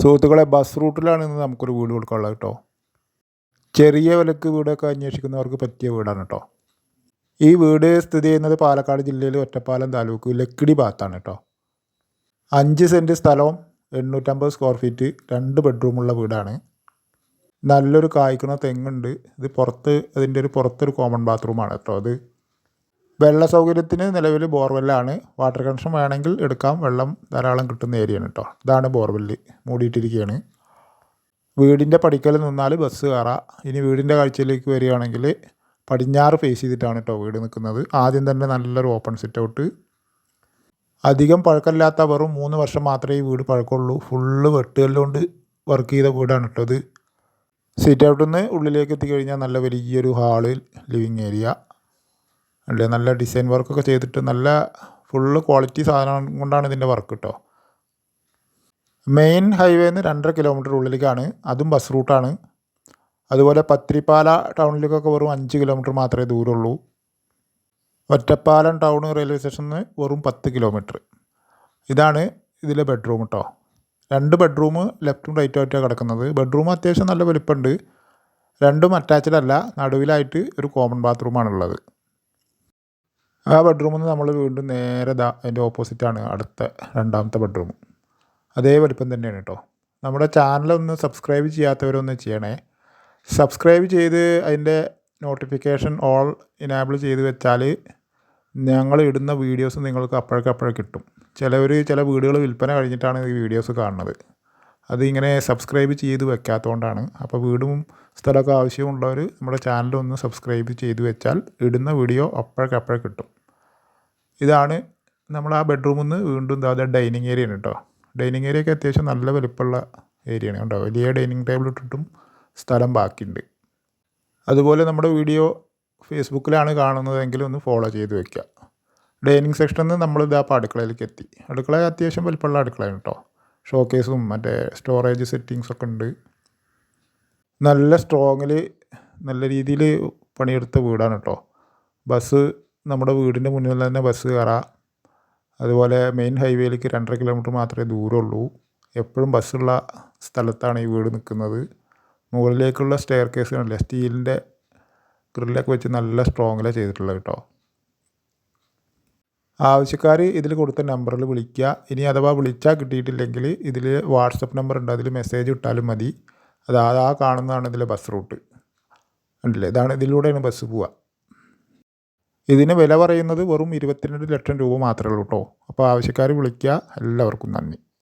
സുഹൃത്തുക്കളെ, ബസ് റൂട്ടിലാണ് ഇന്ന് നമുക്കൊരു വീട് കൊടുക്കാനുള്ളത് കേട്ടോ. ചെറിയ വിലക്ക് വീടൊക്കെ അന്വേഷിക്കുന്നവർക്ക് പറ്റിയ വീടാണ് കേട്ടോ. ഈ വീട് സ്ഥിതി ചെയ്യുന്നത് പാലക്കാട് ജില്ലയിൽ ഒറ്റപ്പാലം താലൂക്ക് ലക്കിടി ഭാഗത്താണ് കേട്ടോ. 5 സെൻറ്റ് സ്ഥലവും 850 സ്ക്വയർ ഫീറ്റ് 2 ബെഡ്റൂമുള്ള വീടാണ്. നല്ലൊരു കായ്ക്കുന്ന തെങ്ങുണ്ട്. ഇത് പുറത്തൊരു കോമൺ ബാത്റൂമാണ് കേട്ടോ. അത് വെള്ള സൗകര്യത്തിന് നിലവിൽ ബോർവെല്ലാണ്. വാട്ടർ കണക്ഷൻ വേണമെങ്കിൽ എടുക്കാം. വെള്ളം ധാരാളം കിട്ടുന്ന ഏരിയയാണ് കേട്ടോ. ഇതാണ് ബോർവെല്ല്, മൂടിയിട്ടിരിക്കുകയാണ്. വീടിൻ്റെ പടിക്കൽ നിന്നാൽ ബസ് കയറാം. ഇനി വീടിൻ്റെ കാഴ്ചയിലേക്ക് വരികയാണെങ്കിൽ പടിഞ്ഞാറ് ഫേസ് ചെയ്തിട്ടാണ് കേട്ടോ വീട് നിൽക്കുന്നത്. ആദ്യം തന്നെ നല്ലൊരു ഓപ്പൺ സിറ്റ് ഔട്ട്. അധികം പഴക്കമില്ലാത്ത വെറും 3 വർഷം മാത്രമേ ഈ വീട് പഴക്കമുള്ളൂ. ഫുള്ള് വെട്ടുകല്ലുകൊണ്ട് വർക്ക് ചെയ്ത വീടാണ് കേട്ടോ ഇത്. സിറ്റ് ഔട്ടിൽ നിന്ന് ഉള്ളിലേക്ക് എത്തിക്കഴിഞ്ഞാൽ നല്ല വലിയൊരു ഹാള്, ലിവിങ് ഏരിയ അല്ലേ. നല്ല ഡിസൈൻ വർക്കൊക്കെ ചെയ്തിട്ട് നല്ല ഫുള്ള് ക്വാളിറ്റി സാധനം കൊണ്ടാണ് ഇതിൻ്റെ വർക്ക് കേട്ടോ. മെയിൻ ഹൈവേന്ന് 2.5 കിലോമീറ്റർ ഉള്ളിലേക്കാണ്. അതും ബസ് റൂട്ടാണ്. അതുപോലെ പത്തിരിപ്പാല ടൗണിലേക്കൊക്കെ വെറും 5 കിലോമീറ്റർ മാത്രമേ ദൂരമുള്ളൂ. ഒറ്റപ്പാലം ടൗൺ റെയിൽവേ സ്റ്റേഷനിൽ നിന്ന് വെറും 10 കിലോമീറ്റർ. ഇതാണ് ഇതിലെ ബെഡ്റൂം കേട്ടോ. 2 ബെഡ്റൂം ലെഫ്റ്റും റൈറ്റും ആയിട്ടാണ് കിടക്കുന്നത്. ബെഡ്റൂം അത്യാവശ്യം നല്ല വലിപ്പമുണ്ട്. രണ്ടും അറ്റാച്ച്ഡ് അല്ല, നടുവിലായിട്ട് ഒരു കോമൺ ബാത്റൂമാണുള്ളത്. ആ ബെഡ്റൂമിൽ നിന്ന് നമ്മൾ വീണ്ടും നേരെ അതിൻ്റെ ഓപ്പോസിറ്റാണ് അടുത്ത 2ാമത്തെ ബെഡ്റൂം. അതേ വലിപ്പം തന്നെയാണ് കേട്ടോ. നമ്മുടെ ചാനലൊന്ന് സബ്സ്ക്രൈബ് ചെയ്യാത്തവരൊന്ന് ചെയ്യണേ. സബ്സ്ക്രൈബ് ചെയ്ത് അതിൻ്റെ നോട്ടിഫിക്കേഷൻ ഓൾ ഇനേബിൾ ചെയ്ത് വെച്ചാൽ ഞങ്ങൾ ഇടുന്ന വീഡിയോസ് നിങ്ങൾക്ക് അപ്പോഴേക്കപ്പോഴേ കിട്ടും. ചില വീടുകൾ വിൽപ്പന കഴിഞ്ഞിട്ടാണ് ഈ വീഡിയോസ് കാണുന്നത്. അതിങ്ങനെ സബ്സ്ക്രൈബ് ചെയ്ത് വെക്കാത്തതുകൊണ്ടാണ്. അപ്പോൾ വീടും സ്ഥലമൊക്കെ ആവശ്യമുള്ളവർ നമ്മുടെ ചാനലൊന്ന് സബ്സ്ക്രൈബ് ചെയ്ത് വെച്ചാൽ ഇടുന്ന വീഡിയോ അപ്പോഴേക്കപ്പോഴേ കിട്ടും. ഇതാണ് നമ്മൾ ആ ബെഡ്റൂമിൽ നിന്ന് വീണ്ടും അതായത് ഡൈനിങ് ഏരിയയാണ് കേട്ടോ. ഡൈനിങ് ഏരിയയൊക്കെ അത്യാവശ്യം നല്ല വലിപ്പമുള്ള ഏരിയയാണ് കേട്ടോ. വലിയ ഡൈനിങ് ടേബിൾ ഇട്ടിട്ടും സ്ഥലം ബാക്കിയുണ്ട്. അതുപോലെ നമ്മുടെ വീഡിയോ ഫേസ്ബുക്കിലാണ് കാണുന്നതെങ്കിൽ ഒന്ന് ഫോളോ ചെയ്ത് വെക്കുക. ഡൈനിങ് സെക്ഷനിൽ നിന്ന് നമ്മളിത് അപ്പോൾ അടുക്കളയിലേക്ക് എത്തി. അടുക്കള അത്യാവശ്യം വലിപ്പമുള്ള അടുക്കളയാണ് കേട്ടോ. ഷോക്കേസും മറ്റേ സ്റ്റോറേജ് സെറ്റിങ്സൊക്കെ ഉണ്ട്. നല്ല സ്ട്രോങ്ങിൽ നല്ല രീതിയിൽ പണിയെടുത്ത വീടാണ് കേട്ടോ. ബസ് നമ്മുടെ വീടിൻ്റെ മുന്നിൽ തന്നെ ബസ് കയറാം. അതുപോലെ മെയിൻ ഹൈവേയിലേക്ക് 2.5 കിലോമീറ്റർ മാത്രമേ ദൂരമുള്ളൂ. എപ്പോഴും ബസ്സുള്ള സ്ഥലത്താണ് ഈ വീട് നിൽക്കുന്നത്. മുകളിലേക്കുള്ള സ്റ്റെയർ കേസ് കണ്ടില്ലേ, സ്റ്റീലിൻ്റെ ഗ്രില്ലൊക്കെ വെച്ച് നല്ല സ്ട്രോങ്ങിലാണ് ചെയ്തിട്ടുള്ളത് കേട്ടോ. ആവശ്യക്കാർ ഇതിൽ കൊടുത്ത നമ്പറിൽ വിളിക്കുക. ഇനി അഥവാ വിളിച്ചാൽ കിട്ടിയിട്ടില്ലെങ്കിൽ ഇതിൽ വാട്സപ്പ് നമ്പർ ഉണ്ട്, അതിൽ മെസ്സേജ് ഇട്ടാലും മതി. ആ കാണുന്നതാണ് ഇതിലെ ബസ് റൂട്ട് ഉണ്ടല്ലേ. ഇതിലൂടെയാണ് ബസ് പോവുക. ഇതിന് വില പറയുന്നത് വെറും 22 ലക്ഷം രൂപ മാത്രമേ ഉള്ളൂ കേട്ടോ. അപ്പോൾ ആവശ്യക്കാർ വിളിക്കുക. എല്ലാവർക്കും നന്ദി.